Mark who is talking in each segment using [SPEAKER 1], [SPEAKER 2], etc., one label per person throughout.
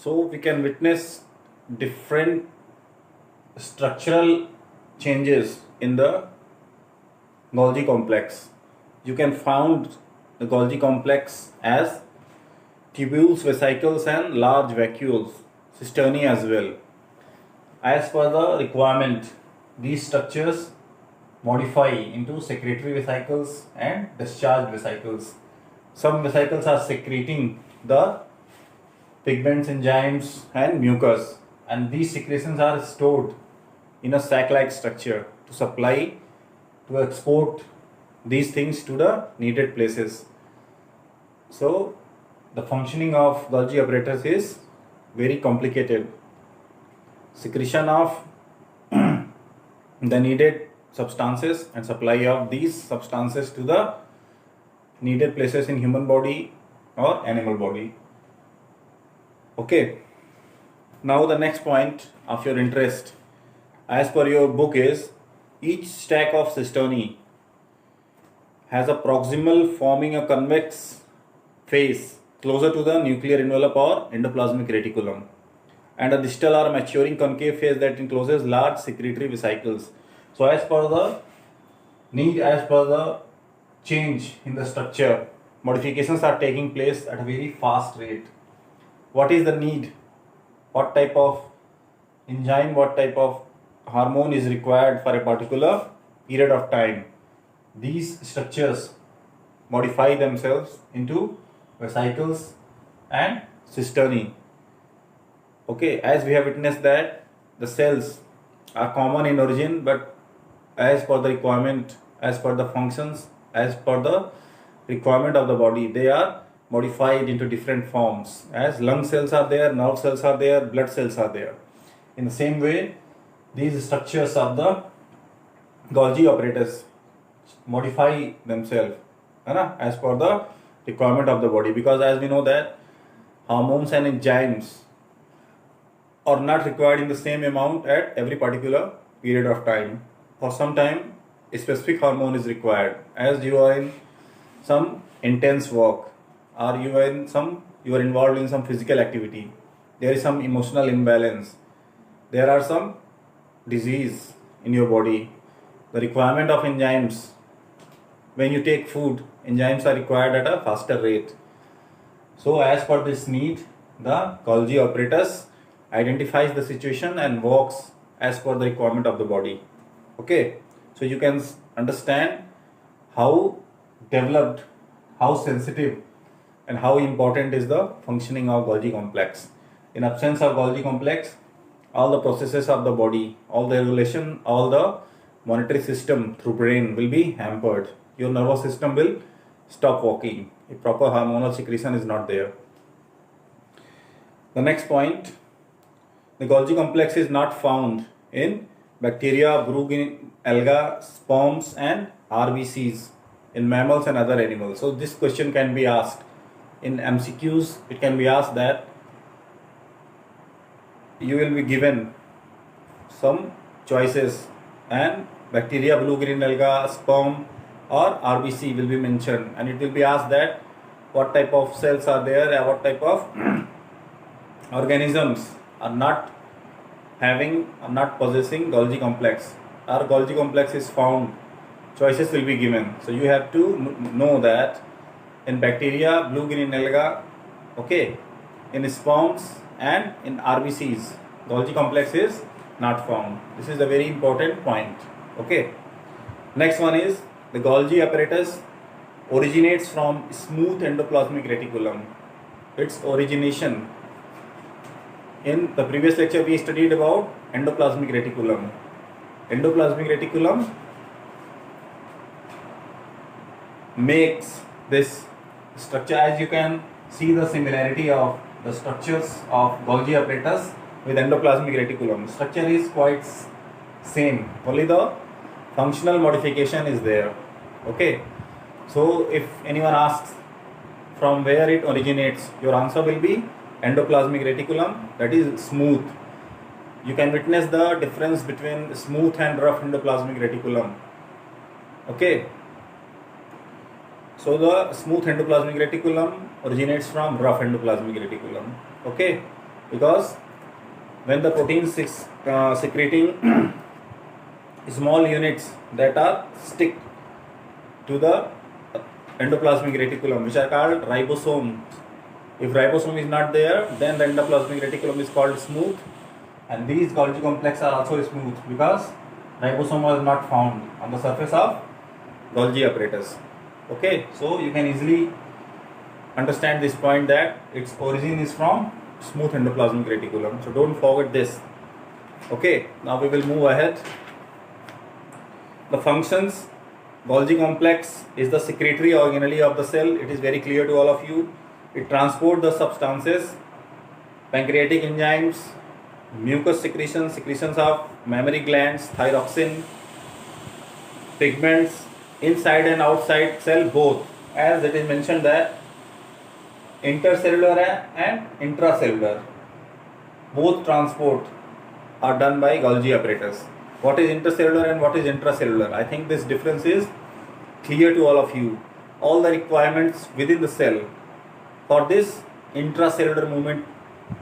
[SPEAKER 1] So we can witness different structural changes in the Golgi complex. You can found the Golgi complex as tubules, vesicles and large vacuoles, cisternae as well. As per the requirement, these structures modify into secretory vesicles and discharge vesicles. Some vesicles are secreting the pigments, enzymes and mucus, and these secretions are stored in a sac-like structure to export these things to the needed places. So the functioning of Golgi apparatus is very complicated. Secretion of the needed substances and supply of these substances to the needed places in human body or animal body. Okay, now the next point of your interest as per your book is each stack of cisternae has a proximal forming a convex face closer to the nuclear envelope or endoplasmic reticulum, and a distal or maturing concave face that encloses large secretory vesicles. So as per the need, as per the change in the structure, modifications are taking place at a very fast rate. What is the need? What type of enzyme, what type of hormone is required for a particular period of time? These structures modify themselves into vesicles and cisternae. Okay, as we have witnessed that the cells are common in origin, but as per the requirement, as per the functions, as per the requirement of the body, they are modified into different forms. As lung cells are there, nerve cells are there, blood cells are there. In the same way, these structures of the Golgi apparatus modify themselves as per the requirement of the body, because as we know that hormones and enzymes are not required in the same amount at every particular period of time. For some time, a specific hormone is required as you are in some intense work, or you are involved in some physical activity. There is some emotional imbalance. There are some disease in your body. The requirement of enzymes, when you take food, enzymes are required at a faster rate. So as per this need, the Golgi apparatus identifies the situation and works as per the requirement of the body. Okay, so you can understand how developed, how sensitive and how important is the functioning of Golgi complex. In absence of Golgi complex, all the processes of the body, all the regulation, all the monetary system through brain will be hampered. Your nervous system will stop working if proper hormonal secretion is not there. The next point, the Golgi complex is not found in bacteria, bruggen, alga, sperms and RBCs in mammals and other animals. So this question can be asked in MCQs. It can be asked that you will be given some choices and bacteria, blue-green alga, sperm or RBC will be mentioned, and it will be asked that what type of cells are there and what type of organisms are not possessing Golgi complex. Our Golgi complex is found, choices will be given. So you have to know that in bacteria, blue-green alga, okay, in sperms and in RBCs, Golgi complex is not found. This is a very important point. Okay. Next one is the Golgi apparatus originates from smooth endoplasmic reticulum. Its origination, in the previous lecture we studied about endoplasmic reticulum. Endoplasmic reticulum makes this structure. As you can see the similarity of the structures of Golgi apparatus with endoplasmic reticulum. Structure is quite same, only the functional modification is there. Okay, so if anyone asks from where it originates, your answer will be endoplasmic reticulum, that is smooth. You can witness the difference between smooth and rough endoplasmic reticulum. Okay, so the smooth endoplasmic reticulum originates from rough endoplasmic reticulum. Okay, because when the proteins secreting small units that are stick to the endoplasmic reticulum, which are called ribosomes. If ribosome is not there, then the endoplasmic reticulum is called smooth, and these Golgi complex are also smooth because ribosome was not found on the surface of Golgi apparatus. Okay, so you can easily understand this point that its origin is from smooth endoplasmic reticulum. So don't forget this. Okay, now we will move ahead. The functions. Golgi complex is the secretory organelle of the cell. It is very clear to all of you. It transports the substances, pancreatic enzymes, mucus secretions of mammary glands, thyroxine, pigments inside and outside cell both, as it is mentioned that intercellular and intracellular both transport are done by Golgi apparatus. What is intercellular and what is intracellular? I think this difference is clear to all of you. All the requirements within the cell for this intracellular movement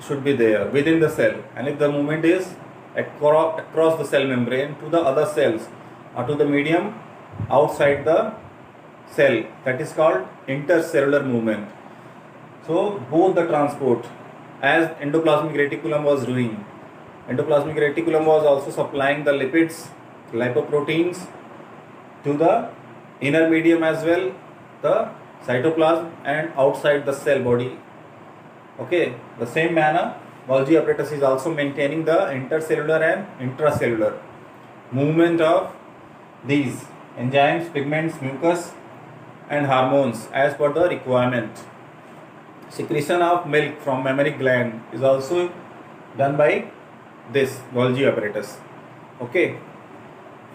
[SPEAKER 1] should be there within the cell, and if the movement is across the cell membrane to the other cells or to the medium outside the cell, that is called intercellular movement. So both the transport, as endoplasmic reticulum was doing, endoplasmic reticulum was also supplying the lipids, lipoproteins to the inner medium as well, the cytoplasm and outside the cell body. Okay, the same manner Golgi apparatus is also maintaining the intercellular and intracellular movement of these enzymes, pigments, mucus and hormones as per the requirement. Secretion of milk from mammary gland is also done by this Golgi apparatus. Okay,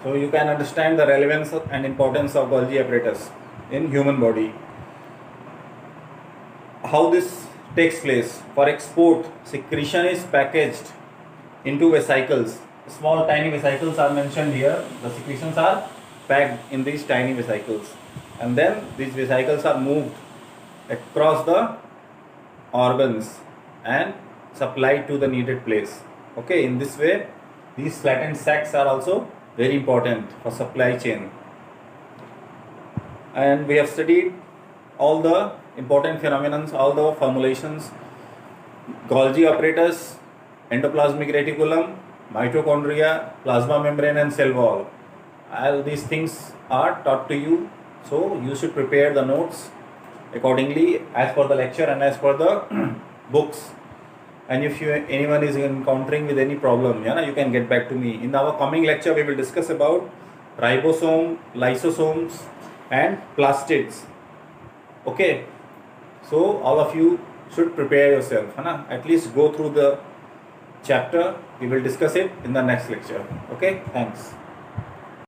[SPEAKER 1] so you can understand the relevance and importance of Golgi apparatus in human body. How this takes place? For export, secretion is packaged into vesicles. Small tiny vesicles are mentioned here. The secretions are packed in these tiny vesicles, and then these vesicles are moved across the organs and supplied to the needed place. Okay, in this way these flattened sacs are also very important for supply chain. And we have studied all the important phenomena, all the formulations: Golgi apparatus, endoplasmic reticulum, mitochondria, plasma membrane and cell wall. All these things are taught to you, so you should prepare the notes accordingly as per the lecture and as per the books. And if anyone is encountering with any problem, you can get back to me. In our coming lecture, we will discuss about ribosome, lysosomes and plastids. Okay, so all of you should prepare yourself, at least go through the chapter. We will discuss it in the next lecture. Okay, thanks.